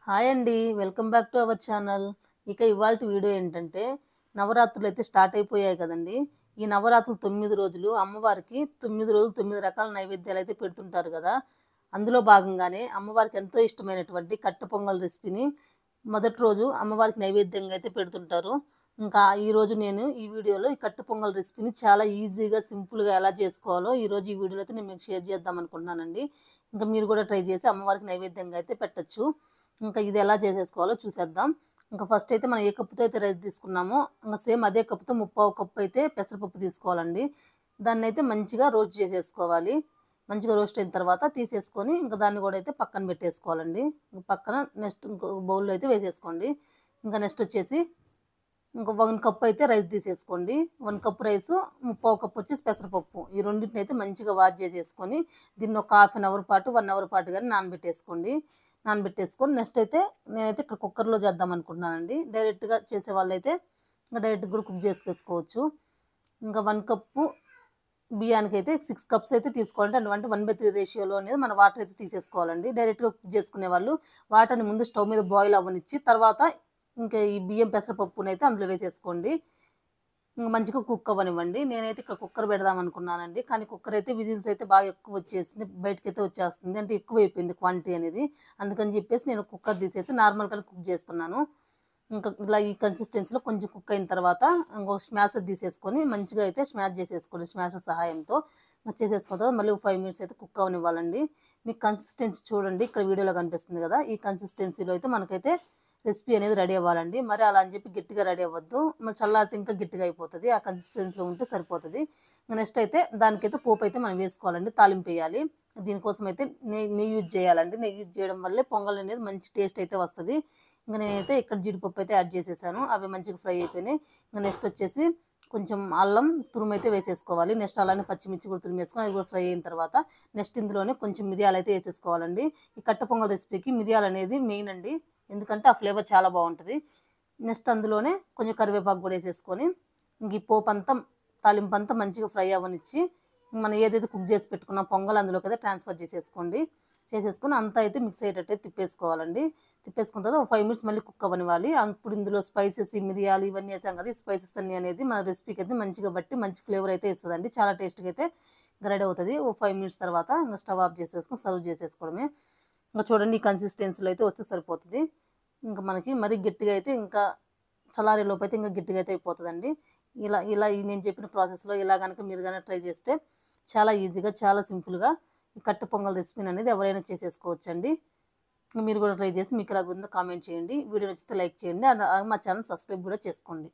Hi అండి. Welcome back to our channel. ఇక ఇవాల్టి వీడియో ఏంటంటే, నవరాత్రులు అయితే స్టార్ట్ అయిపోయాయి కదండీ! ఈ నవరాత్రులు 9 రోజులు అమ్మవారికి 9 రోజులు 9 రకాల నైవేద్యాలైతే పెడుతుంటారు కదా! అందులో భాగంగానే అమ్మవారికి ఎంతో ఇష్టమైనటువంటి కట్ట పొంగల్ రెసిపీని మొదటి రోజు అమ్మవారికి నైవేద్యంగా అయితే పెడుతుంటారు. ఇంకా ఈరోజు నేను ఈ వీడియోలో ఈ కట్ట పొంగల్ రెసిపీని చాలా ఈజీగా, సింపుల్‌గా ఎలా చేసుకోవాలో ఈరోజు ఈ వీడియోలో అయితే నేను మీకు షేర్ చేద్దాం అనుకుంటున్నానండి. ఇంకా మీరు కూడా ట్రై చేసి అమ్మవారికి నైవేద్యంగా అయితే పెట్టొచ్చు. ఇంకా ఇది ఎలా చేసేసుకోవాలో చూసేద్దాం. ఇంకా ఫస్ట్ అయితే మనం ఏ కప్పుతో అయితే రైస్ తీసుకున్నామో ఇంక సేమ్ అదే కప్పుతో ముప్పావు కప్పు అయితే పెసరపప్పు తీసుకోవాలండి. దాన్నైతే మంచిగా రోస్ట్ చేసేసుకోవాలి. మంచిగా రోస్ట్ అయిన తర్వాత తీసేసుకొని ఇంకా దాన్ని కూడా అయితే పక్కన పెట్టేసుకోవాలండి. పక్కన నెక్స్ట్ ఇంకో బౌల్‌లో అయితే వేసేసుకోండి. ఇంకా నెక్స్ట్ వచ్చేసి ఇంకో 1 కప్ అయితే రైస్ తీసేసుకోండి. 1 కప్ రైసు, ముప్పావు కప్ వచ్చేసి పెసరపప్పు. ఈ రెండిటిని అయితే మంచిగా వాష్ చేసేసుకొని దీన్ని ఒక హాఫ్ అన్ అవర్ పాటు, 1 అవర్ పాటు గాని నానబెట్టేసుకోండి. నానబెట్టేసుకొని నెక్స్ట్ అయితే నేనైతే ఇక్కడ కుక్కర్‌లో చేద్దాం అనుకుంటున్నానండి. డైరెక్ట్‌గా చేసేవాళ్ళైతే డైరెక్ట్‌గా కూడా కుక్ చేసేసుకోవచ్చు. ఇంకా 1 కప్పు బియ్యానికైతే 6 కప్స్ అయితే తీసుకోవాలంటే అంటే 1/3 రేషియోలో అనేది మన వాటర్ అయితే తీసేసుకోవాలండి. డైరెక్ట్‌గా కుక్ చేసుకునే వాళ్ళు వాటర్‌ని ముందు స్టవ్ మీద బాయిల్ అవ్వనిచ్చి తర్వాత ఇంకా ఈ బియ్యం పెసరపప్పునైతే అందులో వేసేసుకోండి. ఇంక మంచిగా కుక్ అవ్వనివ్వండి. నేనైతే ఇక్కడ కుక్కర్ పెడదాం అనుకున్నానండి. కానీ కుక్కర్ అయితే విజిల్స్ అయితే బాగా ఎక్కువ వచ్చేసింది. బయటకైతే వచ్చేస్తుంది. అంటే ఎక్కువైపోయింది క్వాంటిటీ అనేది. అందుకని చెప్పేసి నేను కుక్కర్ తీసేసి నార్మల్‌గానే కుక్ చేస్తున్నాను. ఇంకా ఇలా ఈ కన్సిస్టెన్సీలో కొంచెం కుక్ అయిన తర్వాత ఇంకొక స్మాషర్ తీసేసుకొని మంచిగా అయితే స్మాష్ చేసేసుకోండి. స్మాషర్ సహాయంతో చేసేసుకున్న తర్వాత మళ్ళీ 5 మినిట్స్ అయితే కుక్ అవ్వనివ్వాలండి. మీకు కన్సిస్టెన్సీ చూడండి. ఇక్కడ వీడియోలో కనిపిస్తుంది కదా! ఈ కన్సిస్టెన్సీలో అయితే మనకైతే రెసిపీ అనేది రెడీ అవ్వాలండి. మరి అలా అని చెప్పి గట్టిగా రెడీ అవ్వద్దు. మరి చల్లారితే ఇంకా గట్టిగా అయిపోతది. ఆ కన్సిస్టెన్సీలో ఉంటే సరిపోతది. నెక్స్ట్ అయితే దానికైతే పోపు అయితే మనం వేసుకోవాలండి. తాలింపు వేయాలి. దీనికోసం అయితే నెయ్యి యూజ్ చేయాలండి. నెయ్యి యూజ్ చేయడం వల్లే పొంగల్ అనేది మంచి టేస్ట్ అయితే వస్తది. ఇంక నేనైతే ఇక్కడ జీడిపప్పు అయితే యాడ్ చేసేసాను. అవి మంచిగా ఫ్రై అయిపోయినాయి. ఇంక నెక్స్ట్ వచ్చేసి కొంచెం అల్లం తురుమైతే వేసేసుకోవాలి. నెక్స్ట్ అలానే పచ్చిమిర్చి కూడా తురిమేసుకొని అది కూడా ఫ్రై అయిన తర్వాత నెక్స్ట్ ఇందులోనే కొంచెం మిరియాలైతే వేసేసుకోవాలండి. ఈ కట్ట పొంగల్ రెసిపీకి మిరియాలు అనేది మెయిన్ అండి. ఎందుకంటే ఆ ఫ్లేవర్ చాలా బాగుంటుంది. నెక్స్ట్ అందులోనే కొంచెం కరివేపాకు కూడా వేసేసుకొని ఇంక ఈ పోపంతా తాలింపంతా మంచిగా ఫ్రై అవ్వనిచ్చి మనం ఏదైతే కుక్ చేసి పెట్టుకున్న పొంగల్ అందులోకి అయితే ట్రాన్స్ఫర్ చేసేసుకోండి. చేసేసుకొని అంతా అయితే మిక్స్ అయ్యేటట్టు తిప్పేసుకోవాలండి. తిప్పేసుకున్న తర్వాత ఒక 5 మినిట్స్ మళ్ళీ కుక్ అవ్వనివ్వాలి. అప్పుడు ఇందులో స్పైసెస్, ఈ మిరియాలు ఇవన్నీ వేసాం కదా! ఈ స్పైసెస్ అన్నీ అనేది మన రెసిపీకి అయితే మంచిగా బట్టి మంచి ఫ్లేవర్ అయితే ఇస్తుందండి. చాలా టేస్ట్‌గా అయితే రెడీ అవుతుంది. ఓ 5 మినిట్స్ తర్వాత ఇంకా స్టవ్ ఆఫ్ చేసేసుకొని సర్వ్ చేసేసుకోవడమే. ఇంకా చూడండి ఈ కన్సిస్టెన్సీలో అయితే వస్తే సరిపోతుంది. ఇంకా మనకి మరీ గట్టిగా అయితే ఇంకా చల్లారేలోపు అయితే ఇంకా గట్టిగా అయితే అయిపోతుందండి. ఇలా ఇలా ఈ నేను చెప్పిన ప్రాసెస్‌లో ఇలా గనక మీరు గనక ట్రై చేస్తే చాలా ఈజీగా, చాలా సింపుల్‌గా ఈ కట్ట పొంగల్ రెసిపీని అనేది ఎవరైనా చేసేసుకోవచ్చండి. మీరు కూడా ట్రై చేసి మీకు ఎలాగుందో కామెంట్ చేయండి. వీడియో నచ్చితే లైక్ చేయండి. అండ్ మా ఛానల్ సబ్స్క్రైబ్ కూడా చేసుకోండి.